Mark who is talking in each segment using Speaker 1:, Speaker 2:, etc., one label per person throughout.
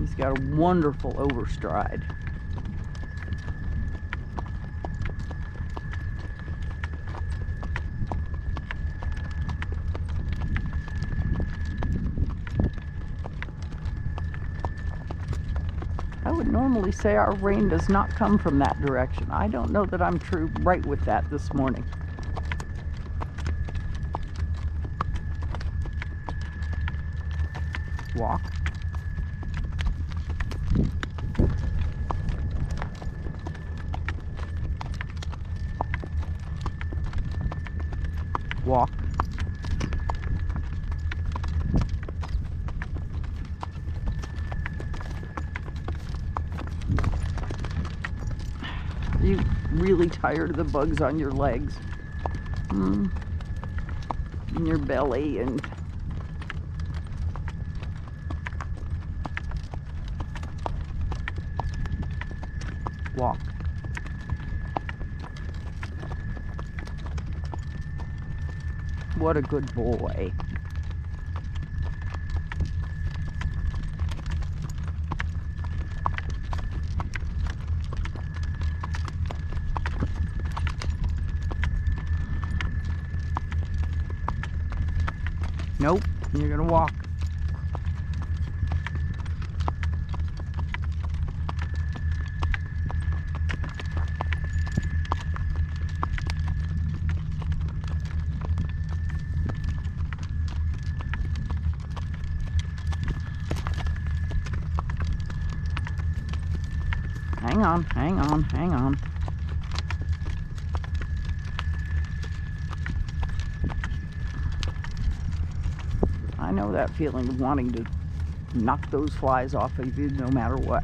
Speaker 1: He's got a wonderful overstride. I would normally say our rain does not come from that direction. I don't know that I'm right with that this morning. Walk. Walk. Are you really tired of the bugs on your legs? In your belly and walk. What a good boy. Nope, you're gonna walk. Hang on, hang on, hang on. I know that feeling of wanting to knock those flies off of you no matter what.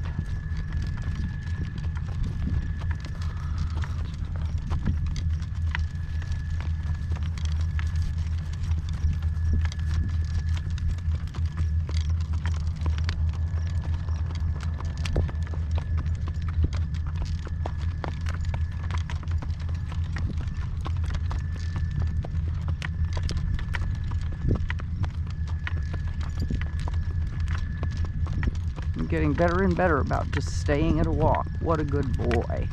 Speaker 1: Getting better and better about just staying at a walk. What a good boy.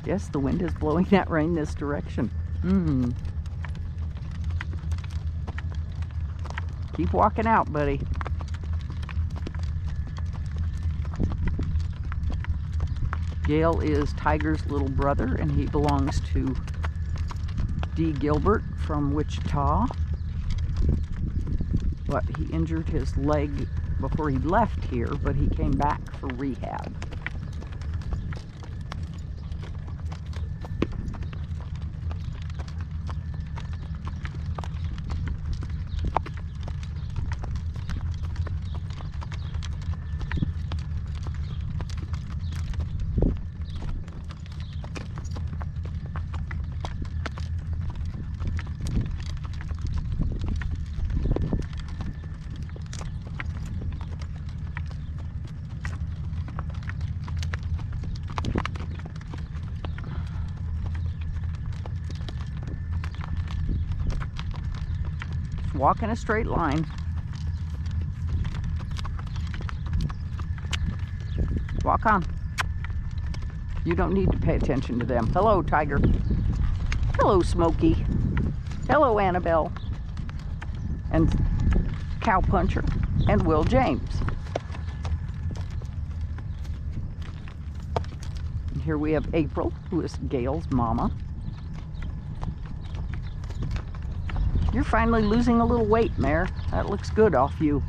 Speaker 1: Yes, the wind is blowing that rain this direction. Keep walking out, buddy. Gale is Tiger's little brother, and he belongs to D. Gilbert from Wichita. But he injured his leg before he left here, but he came back for rehab. Walk in a straight line. Walk on. You don't need to pay attention to them. Hello, Tiger. Hello, Smokey. Hello, Annabelle. And Cowpuncher. And Will James. And here we have April, who is Gale's mama. You're finally losing a little weight, Mare. That looks good off you.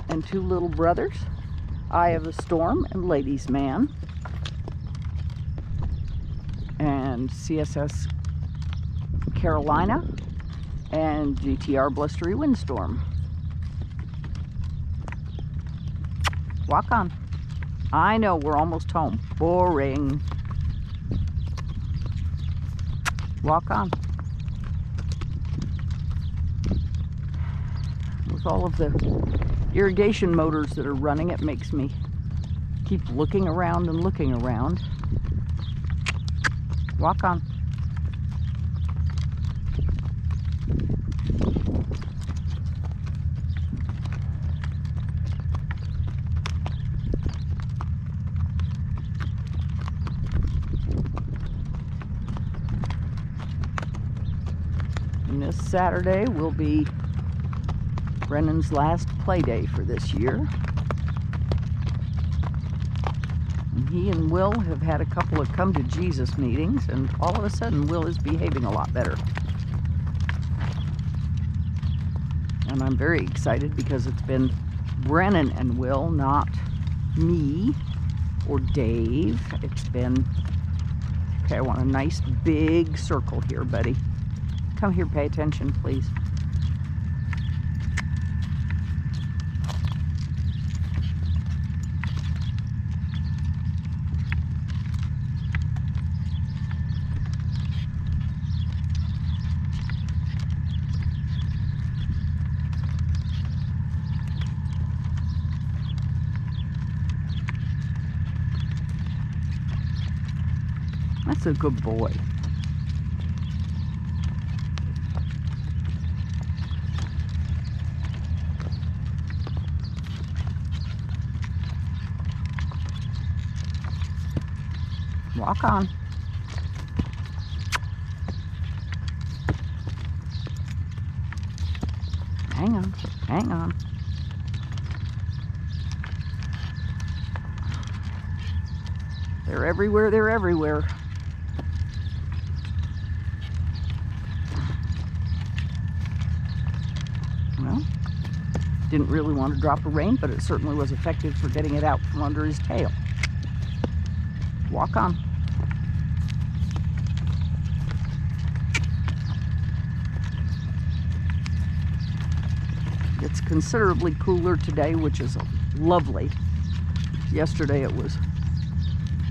Speaker 1: And two little brothers, Eye of the Storm and Ladies Man. And CSS Carolina and GTR Blustery Windstorm. Walk on. I know, we're almost home. Boring. Walk on. all of the irrigation motors that are running, it makes me keep looking around and looking around. Walk on. And this Saturday will be Brennan's last play day for this year. And he and Will have had a couple of come to Jesus meetings, and all of a sudden Will is behaving a lot better. And I'm very excited because it's been Brennan and Will, not me or Dave. It's been, okay, I want a nice big circle here, buddy. Come here, pay attention, please. That's a good boy. Walk on. Hang on, hang on. They're everywhere, they're everywhere. Well, didn't really want a drop of rain, but it certainly was effective for getting it out from under his tail. Walk on. It's considerably cooler today, which is lovely. Yesterday it was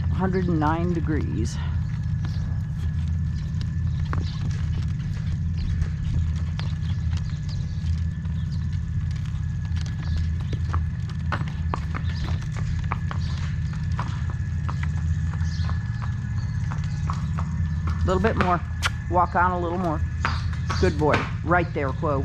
Speaker 1: 109 degrees. A little bit more. Walk on a little more. Good boy. Right there, Quo.